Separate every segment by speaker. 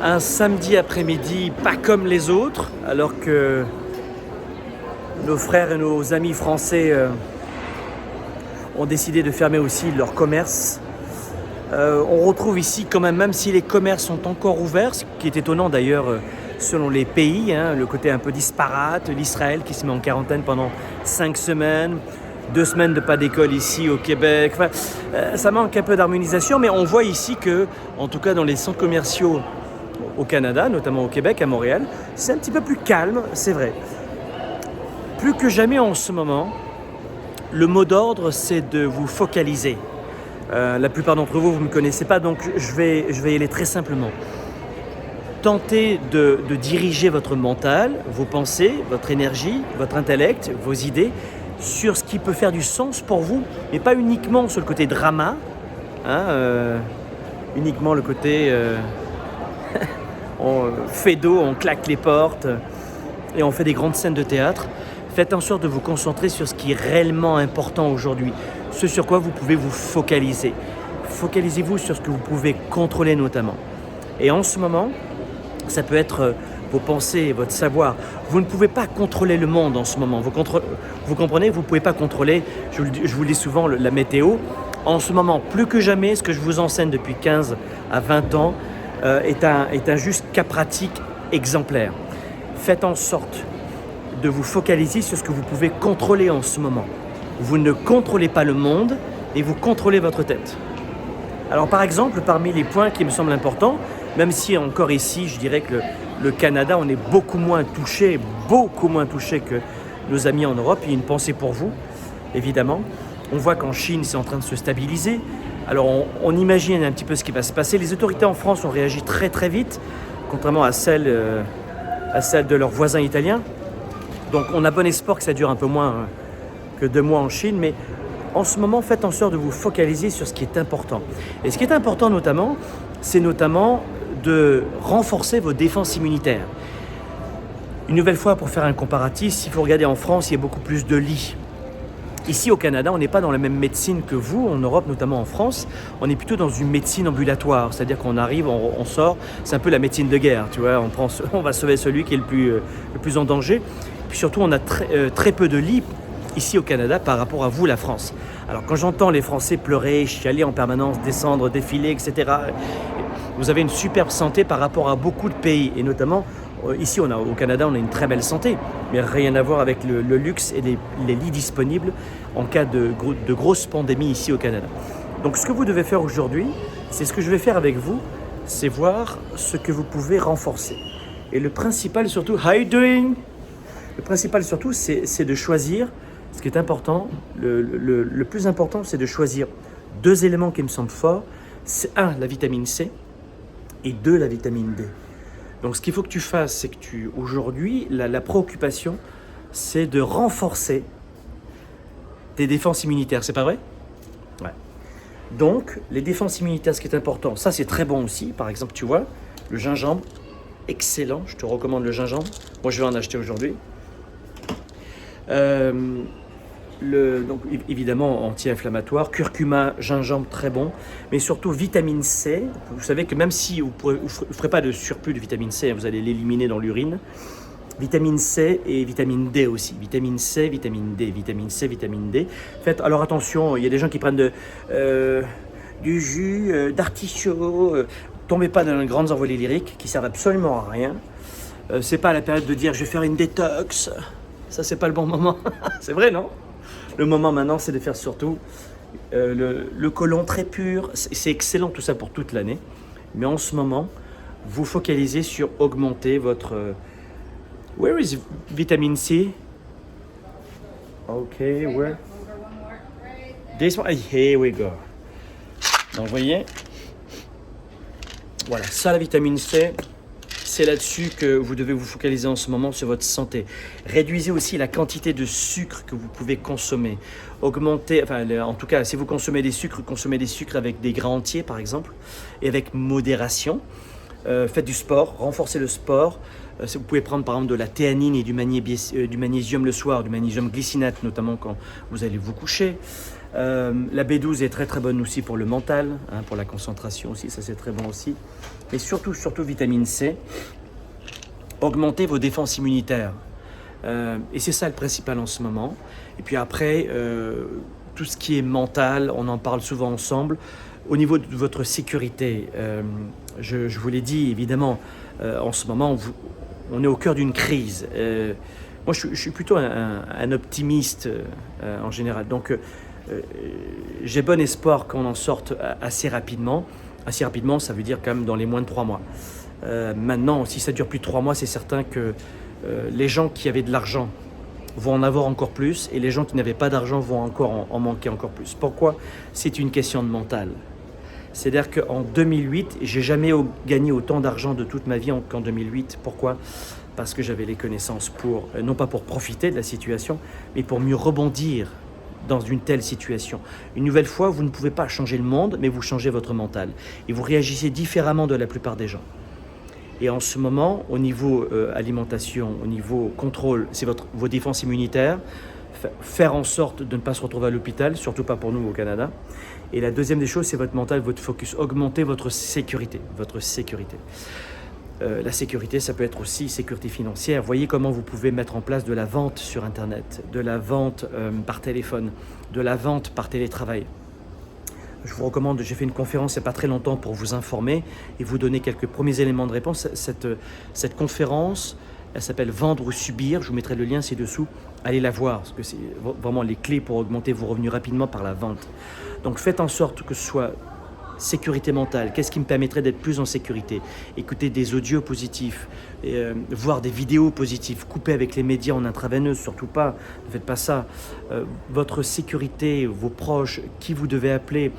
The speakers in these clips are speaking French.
Speaker 1: Un samedi après-midi pas comme les autres, alors que nos frères et nos amis français ont décidé de fermer aussi leur commerce. On retrouve ici quand même si les commerces sont encore ouverts, ce qui est étonnant d'ailleurs selon les pays, le côté un peu disparate, l'Israël qui se met en quarantaine pendant 5 semaines, 2 semaines de pas d'école ici au Québec. Enfin, ça manque un peu d'harmonisation, mais on voit ici que, en tout cas dans les centres commerciaux au Canada, notamment au Québec, à Montréal, c'est un petit peu plus calme, c'est vrai. Plus que jamais en ce moment, le mot d'ordre, c'est de vous focaliser. La plupart d'entre vous, vous ne me connaissez pas, donc je vais y aller très simplement. Tentez de diriger votre mental, vos pensées, votre énergie, votre intellect, vos idées, sur ce qui peut faire du sens pour vous, mais pas uniquement sur le côté drama, uniquement le côté on fait d'eau, on claque les portes et on fait des grandes scènes de théâtre. Faites en sorte de vous concentrer sur ce qui est réellement important aujourd'hui, ce sur quoi vous pouvez vous focaliser. Focalisez-vous sur ce que vous pouvez contrôler notamment. Et en ce moment, ça peut être vos pensées, votre savoir. Vous ne pouvez pas contrôler le monde en ce moment. Vous comprenez, vous ne pouvez pas contrôler, je vous le dis souvent, la météo. En ce moment, plus que jamais, ce que je vous enseigne depuis 15 à 20 ans est un juste cas pratique exemplaire. Faites en sorte de vous focaliser sur ce que vous pouvez contrôler en ce moment. Vous ne contrôlez pas le monde et vous contrôlez votre tête. Alors par exemple, parmi les points qui me semblent importants, même si encore ici, je dirais que le Canada, on est beaucoup moins touché que nos amis en Europe. Il y a une pensée pour vous, évidemment. On voit qu'en Chine, c'est en train de se stabiliser. Alors on imagine un petit peu ce qui va se passer. Les autorités en France ont réagi très très vite, contrairement à celles de leurs voisins italiens. Donc on a bon espoir que ça dure un peu moins que 2 mois en Chine, mais en ce moment, faites en sorte de vous focaliser sur ce qui est important. Et ce qui est important notamment, c'est notamment de renforcer vos défenses immunitaires. Une nouvelle fois, pour faire un comparatif, s'il faut regarder en France, il y a beaucoup plus de lits. Ici au Canada, on n'est pas dans la même médecine que vous, en Europe, notamment en France. On est plutôt dans une médecine ambulatoire, c'est-à-dire qu'on arrive, on sort, c'est un peu la médecine de guerre, tu vois, on va sauver celui qui est le plus en danger. Puis surtout, on a très peu de lits ici au Canada par rapport à vous, la France. Alors quand j'entends les Français pleurer, chialer en permanence, descendre, défiler, etc., vous avez une superbe santé par rapport à beaucoup de pays, et notamment ici au Canada, on a une très belle santé, mais rien à voir avec le luxe et les lits disponibles en cas de grosses pandémies ici au Canada. Donc ce que vous devez faire aujourd'hui, c'est ce que je vais faire avec vous, c'est voir ce que vous pouvez renforcer. Et le principal surtout, how you doing? Le principal surtout, c'est de choisir ce qui est important. Le plus important, c'est de choisir 2 éléments qui me semblent forts. C'est 1, la vitamine C, et 2, la vitamine D. Donc ce qu'il faut que tu fasses, c'est que aujourd'hui, la préoccupation, c'est de renforcer tes défenses immunitaires. C'est pas vrai? Ouais. Donc, les défenses immunitaires, ce qui est important, ça c'est très bon aussi. Par exemple, tu vois, le gingembre, excellent. Je te recommande le gingembre. Moi, je vais en acheter aujourd'hui. Donc évidemment anti-inflammatoire, curcuma, gingembre, très bon, mais surtout vitamine C. Vous savez que même si vous ne ferez pas de surplus de vitamine C, vous allez l'éliminer dans l'urine. Vitamine C et vitamine D aussi. Vitamine C, vitamine D, vitamine C, vitamine D. Faites alors attention, il y a des gens qui prennent du jus d'artichaut. Tombez pas dans les grandes envolées lyriques qui servent absolument à rien. C'est pas la période de dire je vais faire une détox. Ça, c'est pas le bon moment. C'est vrai, non? Le moment maintenant, c'est de faire surtout le côlon très pur. C'est excellent tout ça pour toute l'année. Mais en ce moment, vous focalisez sur augmenter votre... Where is vitamin C? Okay, where? This one. Here we go. Donc, vous voyez? Voilà, ça, la vitamine C. C'est là-dessus que vous devez vous focaliser en ce moment sur votre santé. Réduisez aussi la quantité de sucre que vous pouvez consommer. Augmentez, en tout cas, si vous consommez des sucres avec des grains entiers, par exemple, et avec modération. Faites du sport, renforcez le sport. Vous pouvez prendre par exemple de la théanine et du magnésium le soir, du magnésium glycinate, notamment quand vous allez vous coucher. La B12 est très très bonne aussi pour le mental, pour la concentration aussi, ça c'est très bon aussi. mais surtout vitamine C, augmentez vos défenses immunitaires. Et c'est ça le principal en ce moment. Et puis après, tout ce qui est mental, on en parle souvent ensemble. Au niveau de votre sécurité, je vous l'ai dit, évidemment, en ce moment, on est au cœur d'une crise. Moi, je suis plutôt un optimiste en général. Donc, j'ai bon espoir qu'on en sorte assez rapidement. Assez rapidement, ça veut dire quand même dans les moins de 3 mois. Maintenant, si ça dure plus de 3 mois, c'est certain que les gens qui avaient de l'argent vont en avoir encore plus et les gens qui n'avaient pas d'argent vont encore en manquer encore plus. Pourquoi? C'est une question de mental. C'est-à-dire qu'en 2008, j'ai jamais gagné autant d'argent de toute ma vie qu'en 2008. Pourquoi? Parce que j'avais les connaissances pour, non pas pour profiter de la situation, mais pour mieux rebondir dans une telle situation. Une nouvelle fois, vous ne pouvez pas changer le monde, mais vous changez votre mental. Et vous réagissez différemment de la plupart des gens. Et en ce moment, au niveau alimentation, au niveau contrôle, c'est vos défenses immunitaires, faire en sorte de ne pas se retrouver à l'hôpital, surtout pas pour nous au Canada. Et la deuxième des choses, c'est votre mental, votre focus, augmenter votre sécurité. La sécurité, ça peut être aussi sécurité financière. Voyez comment vous pouvez mettre en place de la vente sur Internet, de la vente par téléphone, de la vente par télétravail. Je vous recommande, j'ai fait une conférence il n'y a pas très longtemps pour vous informer et vous donner quelques premiers éléments de réponse. Cette conférence, elle s'appelle « Vendre ou subir ». Je vous mettrai le lien ci-dessous. Allez la voir, parce que c'est vraiment les clés pour augmenter vos revenus rapidement par la vente. Donc faites en sorte que ce soit sécurité mentale. Qu'est-ce qui me permettrait d'être plus en sécurité? Écouter des audios positifs, voir des vidéos positives, couper avec les médias en intraveineuse, surtout pas, ne faites pas ça. Votre sécurité, vos proches, qui vous devez appeler,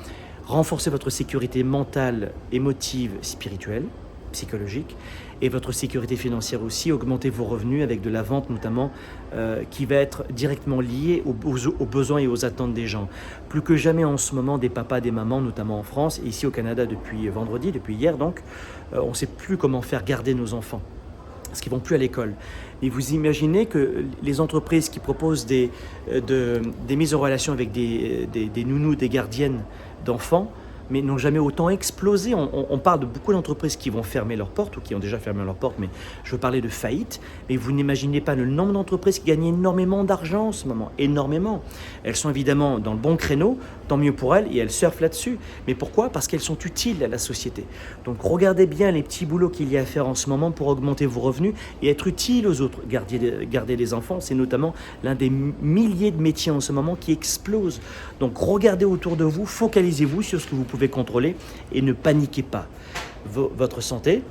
Speaker 1: renforcer votre sécurité mentale, émotive, spirituelle, psychologique, et votre sécurité financière aussi, augmenter vos revenus avec de la vente notamment, qui va être directement liée aux besoins et aux attentes des gens. Plus que jamais en ce moment, des papas, des mamans, notamment en France, et ici au Canada depuis vendredi, depuis hier donc, on ne sait plus comment faire garder nos enfants, parce qu'ils ne vont plus à l'école. Et vous imaginez que les entreprises qui proposent des mises en relation avec des nounous, des gardiennes d'enfants, mais n'ont jamais autant explosé. On parle de beaucoup d'entreprises qui vont fermer leurs portes ou qui ont déjà fermé leurs portes, mais je veux parler de faillite. Mais vous n'imaginez pas le nombre d'entreprises qui gagnent énormément d'argent en ce moment, énormément. Elles sont évidemment dans le bon créneau, tant mieux pour elles, et elles surfent là-dessus. Mais pourquoi? Parce qu'elles sont utiles à la société. Donc regardez bien les petits boulots qu'il y a à faire en ce moment pour augmenter vos revenus et être utile aux autres. Garder les enfants, c'est notamment l'un des milliers de métiers en ce moment qui explosent. Donc regardez autour de vous, focalisez-vous sur ce que vous pouvez contrôler et ne paniquez pas. Votre santé,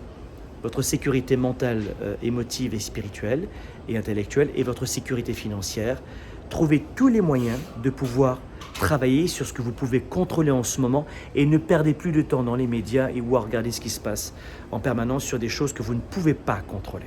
Speaker 1: votre sécurité mentale, émotive et spirituelle et intellectuelle et votre sécurité financière. Trouvez tous les moyens de pouvoir travailler sur ce que vous pouvez contrôler en ce moment et ne perdez plus de temps dans les médias et ou à regarder ce qui se passe en permanence sur des choses que vous ne pouvez pas contrôler.